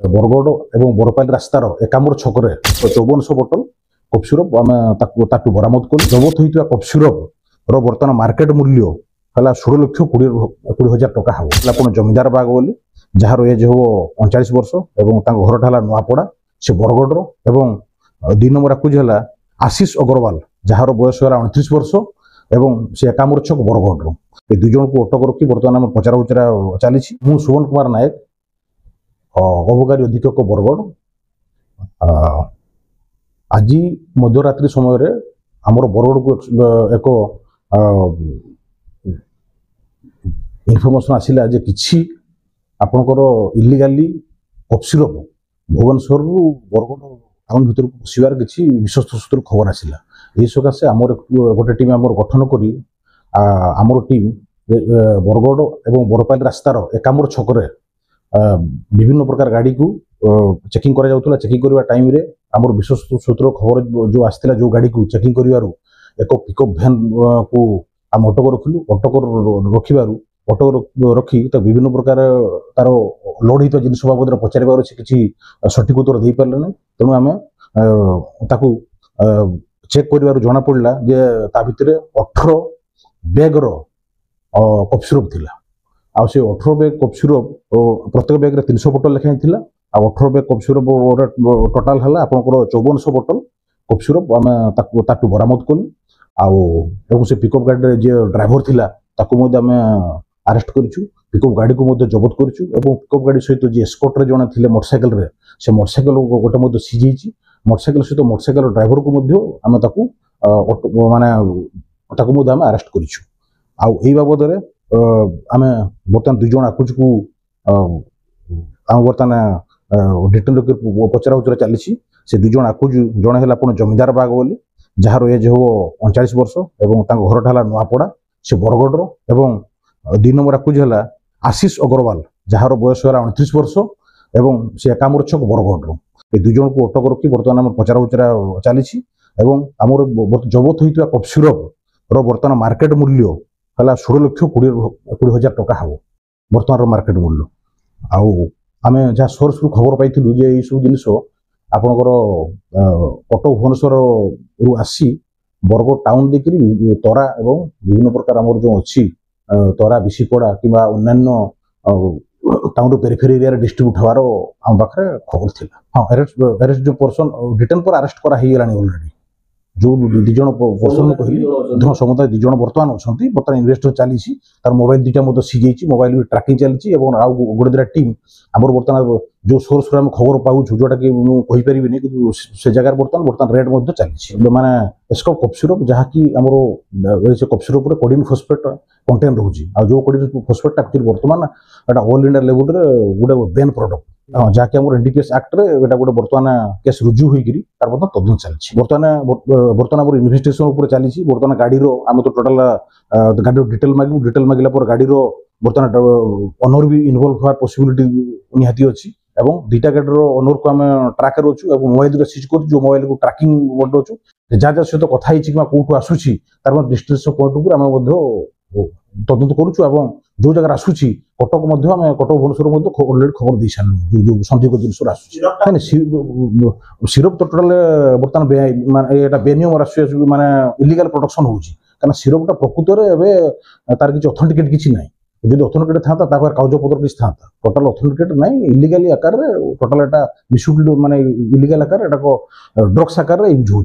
बरगड़ और बरपाली रास्तार एकामर छकरे 5400 बोतल cough syrup आम बरामद कर जबत होता कफ सिरप बर्तमान मार्केट मूल्य है 16,20,20,000 टका हम जमीदार बाग बोली जार एज हम 39 वर्ष और घर नुआपड़ा से बरगड़ और 2 नंबर आकुज है आशीष अग्रवाल जार बयस है 29 वर्ष और से एकामर छक बरगड़ ये 2 जन को अटक रखी बर्तमान पचरा उचरा चली सुवन कुमार नायक अबकारी अधीक्षक बरगड़ आज मध्यरात्रि समय आमर बरगड़ को एक इनफर्मेशन आसिला जे किछि आपनकर illegally cough syrup Bhubaneswar Bargarh town भीतर को पशिबार किछि विश्वस्त सूत्र खबर आसिला एही सकाशे आमर गोटे टीम आमर गठन करी आमर टीम बरगड़ और बरपाली रास्तार एकामर छकरे विभिन्न प्रकार गाड़ी को चेकिंग करा जाउतला चेकिंग करबा टाइम रे हमर विश्वस्त सूत्र खबर जो आस्तिला जो गाड़ी को चेकिंग करिवारु एक पिकअप वैन को हम अटक रखिलु अटक रखिबारु अटक रखी तो विभिन्न प्रकार तार लोड हित जिनिस बाबद पचारिबार से किछि सठिक उत्तर दे पारले नै तेणु आमे ताकू चेक करिवारु जणा पड़ला जे ता भितरे 18 बैग रो कफ सिरप थिला आ से 18 बैग कफ सिरप प्रत्येक बैग रे 300 बोतल लेखा थिला आ 18 बैग कफ सिरप टोटाल हला आपनकर 5400 बोतल कफ सिरप आमे ताकू बरामद कलु आ से पिकअप गाड़ी जे ड्राइवर थिला ताकू मध्ये आमे अरेस्ट करिछु पिकअप गाड़ी को मध्ये जब्त करिछु एवं पिकअप गाड़ी सहित जे एस्कॉर्ट रे जणा थिले मोटरसाइकिल रे से मोटरसाइकिल गोटे मध्ये सीजेछि मोटरसाइकिल सहित मोटरसाइकिल ड्राइवर को मध्ये आमे ताकू माने ताकू मध्ये आमे अरेस्ट करिछु आ एई बाबद रे आमे बर्तमान 2 जन आकुज को आम बर्तमान डिटेल पचरा उचरा चली से 2 जन आकुज जड़े है आप जमीदार बाग बोली जार एज हम 39 वर्ष और घर नुआपड़ा से बरगड़ और 2 नंबर आकुज है आशीष अग्रवाल जार बयस है 29 वर्ष और से एकामर छक बरगड़ ये 2 जन को अटक रखी बर्तमान पचरा उचरा चली आमर जबत होता कफ सिरप बर्तमान मार्केट मूल्य है 16,20,000 टका हम बर्तमान मार्केट मूल्य आमे जहाँ सोर्स रु खबर पाइलु जे ये सब जिनिस आपणकर कटक भुवनेश्वर रु आसी बरगड़ टाउन देखिए तरा और विभिन्न प्रकार आमर जो अच्छी तरा बिशीपड़ा कि अन्न्य टाउन पेरिफेरी एरिया डिस्ट्रीब्यूट हवार आम पाखे खबर थी हाँ अरेस्ट जो पर्सन रिटर्न पर अरेस्ट कराला अलरेडी जो 2 जन पर्सन कहली समुदाय 2 जन बर्तमान अच्छा बर्तमान इन्वेस्टर चली तार मोबाइल 2टा मत सीझे मोबाइल भी ट्राकिंग चली गोटे 2टा टीम आमर बर्तमान जो सोर्स आम खबर पाऊँ जोटा कि मुझे कि से जगह बर्तमान रेड चली माने एस्कॉ कफ सिरप जहाँकि आमर से cough syrup codeine phosphate contain रोचे आ जो कोडिन फॉस्फेट एक्चुअली बर्तमान एटा ऑल इंडिया लेवल रे गोटे बैन प्रोडक्ट जहाँकि आम एनडीपीएस एक्ट रे गोटे बर्तमान केस रुजु होकर तार बर्तमान तदन चली बर्तमान इन्वेस्टिगेशन उपर चली बर्तमान गाड़ी आम तो टोटाल गाड़ी डिटेल मागिला गाड़ी बर्तमान ओनर भी इनवॉल्व होवार पॉसिबिलिटी निहाती अच्छी एवं 2टा गाड़ी ओनर को आम ट्राक करूँ और मोबाइल सीज कर जो मोबाइल को ट्राकिंग बटू जहाँ जहाँ सहित कथी कि कौटू आसूसी तार डिस्टेंस पॉइंट पर आम तदंत करुँ जो जगह आसूसी कटक कटक भुवनेश्वर अलरेडी खबर दे सारू जो संदिग्ध जिन आसूसी सिरप तो टोटाल बर्तमान माने बेनियम माने इलीगल प्रोडक्शन होना सिरपटा प्रकृत में तार किसी अथेंटिकेट किसी ना जो अथेंटिकेट था कागजपत्र किसी था टोटाल अथेंटिकेट ना इलीगली आकार टोटाल एटा मिसयूज माने इलीगल आकार ड्रग्स आकार यूज हो